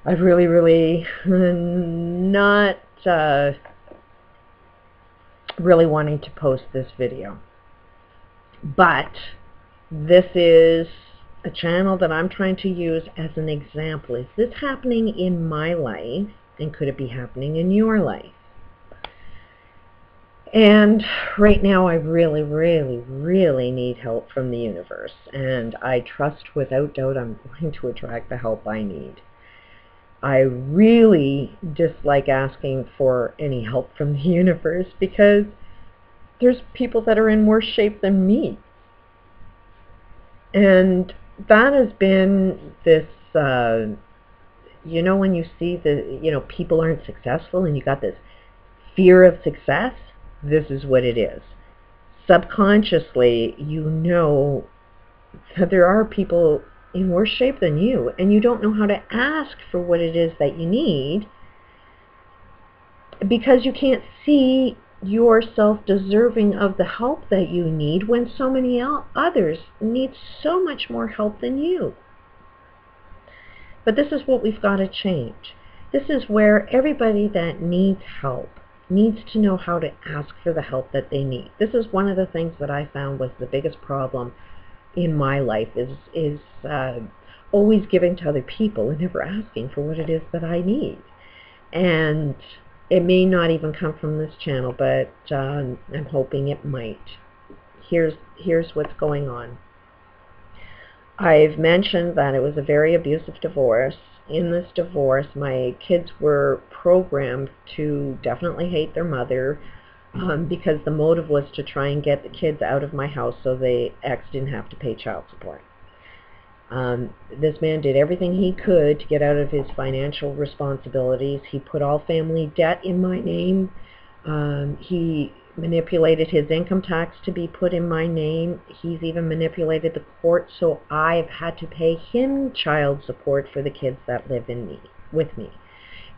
I really not really wanting to post this video. But this is a channel that I'm trying to use as an example. Is this happening in my life, and could it be happening in your life? And right now I really need help from the universe, and I trust without doubt I'm going to attract the help I need. I really dislike asking for any help from the universe because there's people that are in worse shape than me. And that has been this, you know, when you see people aren't successful and you got this fear of success, this is what it is. Subconsciously, you know that there are people in worse shape than you, and you don't know how to ask for what it is that you need because you can't see yourself deserving of the help that you need when so many others need so much more help than you. But this is what we've got to change. This is where everybody that needs help needs to know how to ask for the help that they need. This is one of the things that I found was the biggest problem in my life is always giving to other people and never asking for what it is that I need. And it may not even come from this channel, but I'm hoping it might. Here's what's going on. I've mentioned that it was a very abusive divorce. In this divorce, my kids were programmed to definitely hate their mother because the motive was to try and get the kids out of my house so the ex didn't have to pay child support. This man did everything he could to get out of his financial responsibilities. He put all family debt in my name. He manipulated his income tax to be put in my name. He's even manipulated the court, so I've had to pay him child support for the kids that live with me.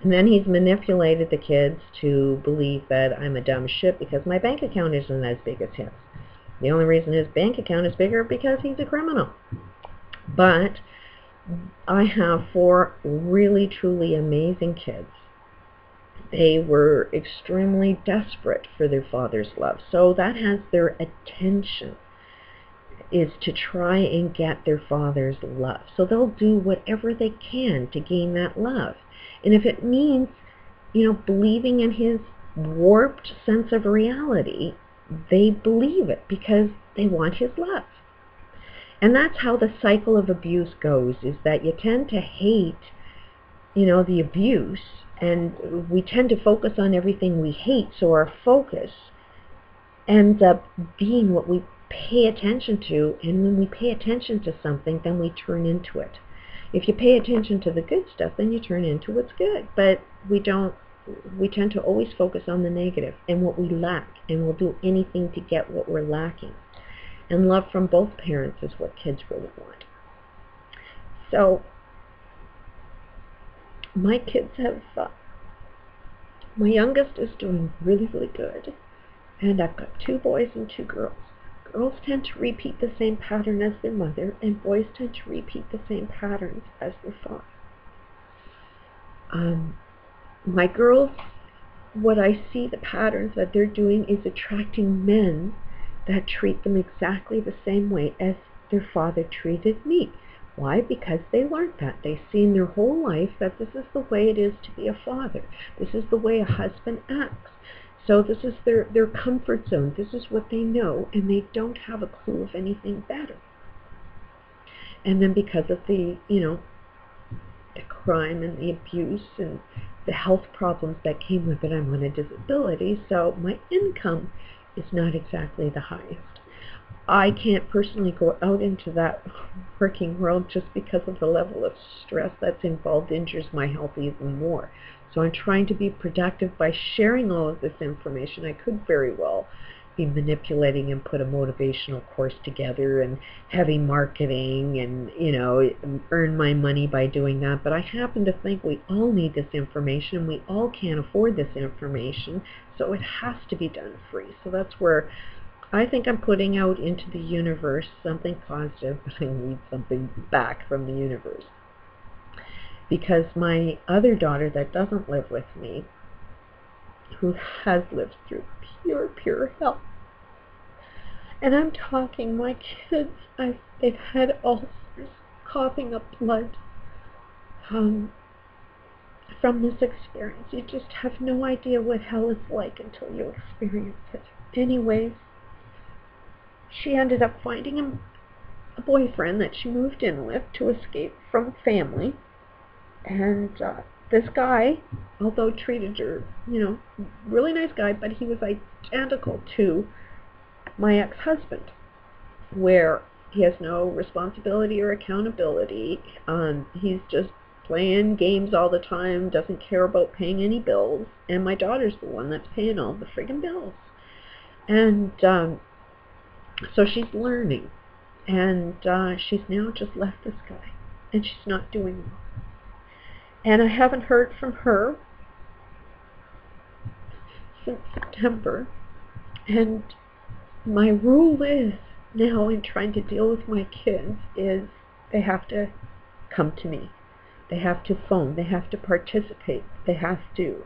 And then he's manipulated the kids to believe that I'm a dumb shit because my bank account isn't as big as his. The only reason his bank account is bigger because he's a criminal. But I have 4 really, truly amazing kids. They were extremely desperate for their father's love. So that has their attention, is to try and get their father's love. So they'll do whatever they can to gain that love. And if it means, believing in his warped sense of reality, they believe it because they want his love. And that's how the cycle of abuse goes, is that you tend to hate, the abuse, and we tend to focus on everything we hate, so our focus ends up being what we pay attention to, and when we pay attention to something, then we turn into it. If you pay attention to the good stuff, then you turn into what's good, but we tend to always focus on the negative and what we lack, and we'll do anything to get what we're lacking. And love from both parents is what kids really want. So my kids have, my youngest is doing really good, and I've got 2 boys and 2 girls. Girls tend to repeat the same pattern as their mother, and boys tend to repeat the same patterns as their father. My girls, what I see the patterns that they're doing is attracting men that treat them exactly the same way as their father treated me. Why? Because they learned that. They've seen their whole life that this is the way it is to be a father. This is the way a husband acts. So this is their comfort zone. This is what they know, and they don't have a clue of anything better. And then because of the crime and the abuse and the health problems that came with it, I'm on a disability, so my income is not exactly the highest. I can't personally go out into that working world just because of the level of stress that's involved injures my health even more. So I'm trying to be productive by sharing all of this information. I could very well be manipulating and put a motivational course together and heavy marketing and, earn my money by doing that. But I happen to think we all need this information. We all can't afford this information, so it has to be done free. So that's where I think I'm putting out into the universe something positive, but I need something back from the universe. because my other daughter that doesn't live with me, who has lived through pure hell, and I'm talking my kids, they've had ulcers, coughing up blood from this experience. You just have no idea what hell is like until you experience it. Anyways, she ended up finding a boyfriend that she moved in with to escape from family. And this guy, although treated her, really nice guy, but he was identical to my ex-husband, where he has no responsibility or accountability. He's just playing games all the time, doesn't care about paying any bills, and my daughter's the one that's paying all the friggin' bills. And so she's learning, and she's now just left this guy, and she's not doing well. And I haven't heard from her since September, and my rule is now in trying to deal with my kids is they have to come to me. They have to phone. They have to participate. They have to.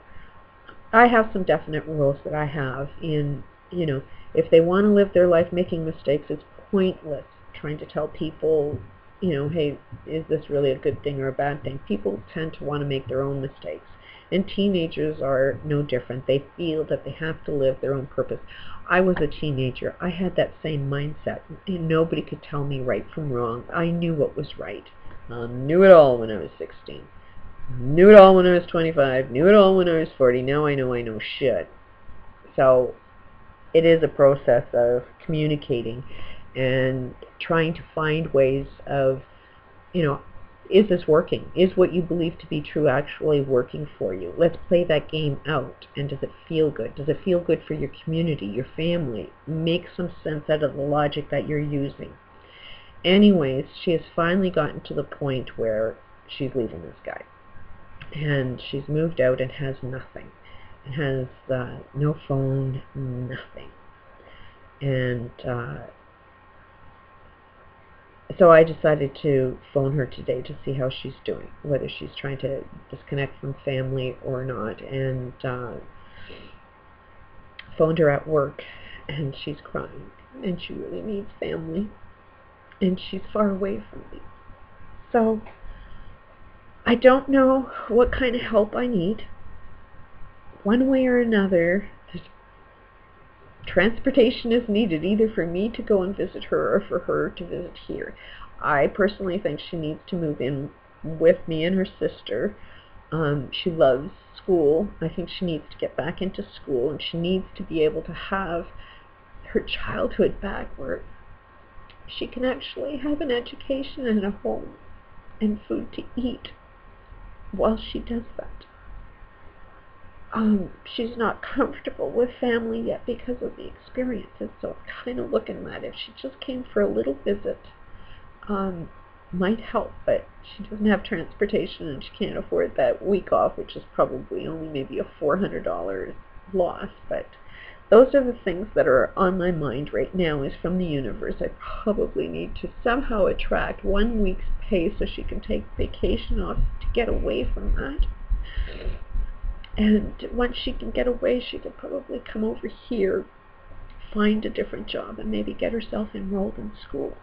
I have some definite rules that I have in, if they want to live their life making mistakes, it's pointless trying to tell people, hey, is this really a good thing or a bad thing? People tend to want to make their own mistakes. And teenagers are no different. They feel that they have to live their own purpose. I was a teenager. I had that same mindset. And nobody could tell me right from wrong. I knew what was right. Knew it all when I was 16. Knew it all when I was 25. Knew it all when I was 40. Now I know shit. So it is a process of communicating and trying to find ways of, is this working? Is what you believe to be true actually working for you? Let's play that game out. And does it feel good? Does it feel good for your community, your family? Make some sense out of the logic that you're using. Anyways, she has finally gotten to the point where she's leaving this guy. And she's moved out and has nothing. And has no phone, nothing. And so I decided to phone her today to see how she's doing, whether she's trying to disconnect from family or not. And phoned her at work, and she's crying, and she really needs family, and she's far away from me. So I don't know what kind of help I need. One way or another, transportation is needed, either for me to go and visit her or for her to visit here. I personally think she needs to move in with me and her sister. She loves school. I think she needs to get back into school, and she needs to be able to have her childhood back where she can actually have an education and a home and food to eat while she does that. She's not comfortable with family yet because of the experiences, so I'm kind of looking at if she just came for a little visit, might help, but she doesn't have transportation and she can't afford that week off, which is probably only maybe a $400 loss. But those are the things that are on my mind right now, is from the universe. I probably need to somehow attract 1 week's pay so she can take vacation off to get away from that. And once she can get away, she could probably come over here, find a different job, and maybe get herself enrolled in school.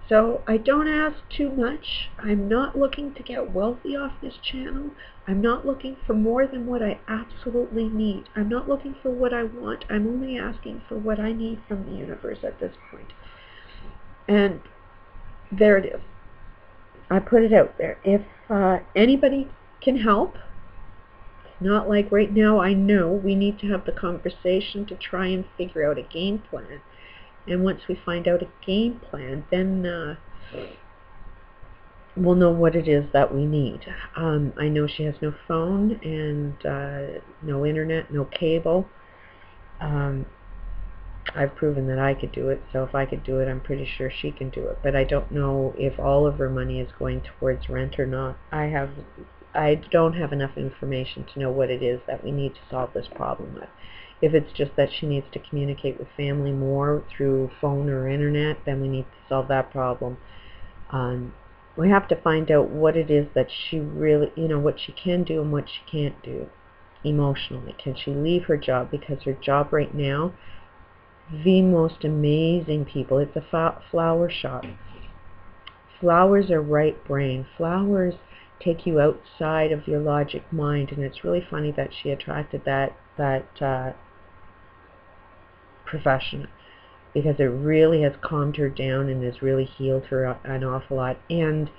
So I don't ask too much. I'm not looking to get wealthy off this channel. I'm not looking for more than what I absolutely need. I'm not looking for what I want. I'm only asking for what I need from the universe at this point. And there it is. I put it out there. If anybody can help, not like right now, I know we need to have the conversation to try and figure out a game plan. And once we find out a game plan, then we'll know what it is that we need. I know she has no phone and no internet, no cable. I've proven that I could do it, so if I could do it, I'm pretty sure she can do it. But I don't know if all of her money is going towards rent or not. I don't have enough information to know what it is that we need to solve this problem with. If it's just that she needs to communicate with family more through phone or internet, then we need to solve that problem. We have to find out what it is that she really, what she can do and what she can't do emotionally. Can she leave her job? Because her job right now, the most amazing people, it's a flower shop. Flowers are right brain. Flowers take you outside of your logic mind, and it's really funny that she attracted that profession, because it really has calmed her down and has really healed her an awful lot. And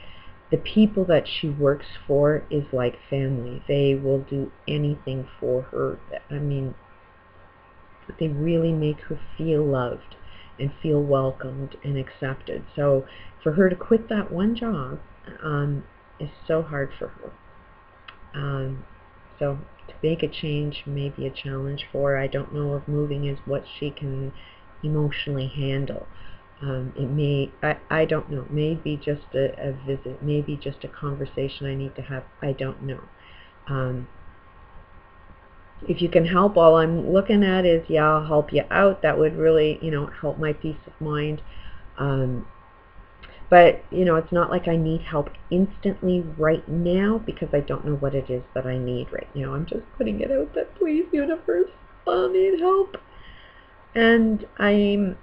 the people that she works for is like family. They will do anything for her. I mean, they really make her feel loved and feel welcomed and accepted. So for her to quit that one job is so hard for her. So to make a change may be a challenge for her. I don't know if moving is what she can emotionally handle. It may, I don't know, maybe just a visit, maybe just a conversation I need to have, I don't know. If you can help, all I'm looking at is, yeah, I'll help you out. That would really, help my peace of mind. But, it's not like I need help instantly right now, because I don't know what it is that I need right now. I'm just putting it out that, please, universe, I need help. And I'm,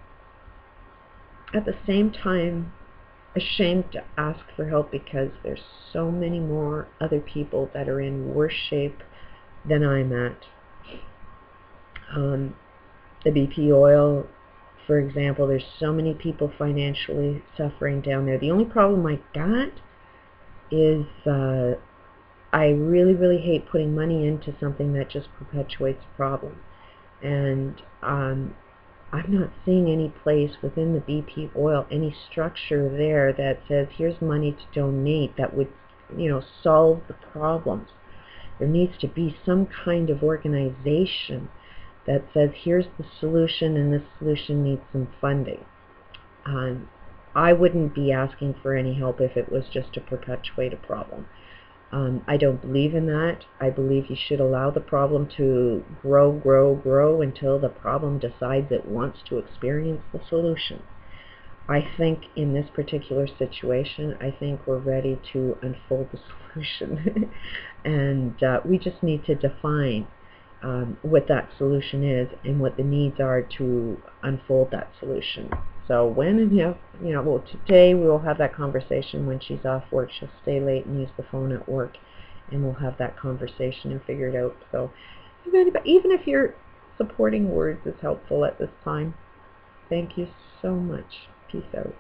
at the same time, ashamed to ask for help, because there's so many more other people that are in worse shape than I'm at. The BP oil, for example, there's so many people financially suffering down there. The only problem I got is I really, really hate putting money into something that just perpetuates a problem. And I'm not seeing any place within the BP oil, any structure there that says, here's money to donate that would, solve the problems. There needs to be some kind of organization that says, here's the solution, and this solution needs some funding. I wouldn't be asking for any help if it was just to perpetuate a problem. I don't believe in that. I believe you should allow the problem to grow until the problem decides it wants to experience the solution. I think in this particular situation, I think we're ready to unfold the solution. And we just need to define what that solution is and what the needs are to unfold that solution. So when and if, well, today we will have that conversation when she's off work. She'll stay late and use the phone at work, and we'll have that conversation and figure it out. So even if your supporting words is helpful at this time, thank you so much. Peace out.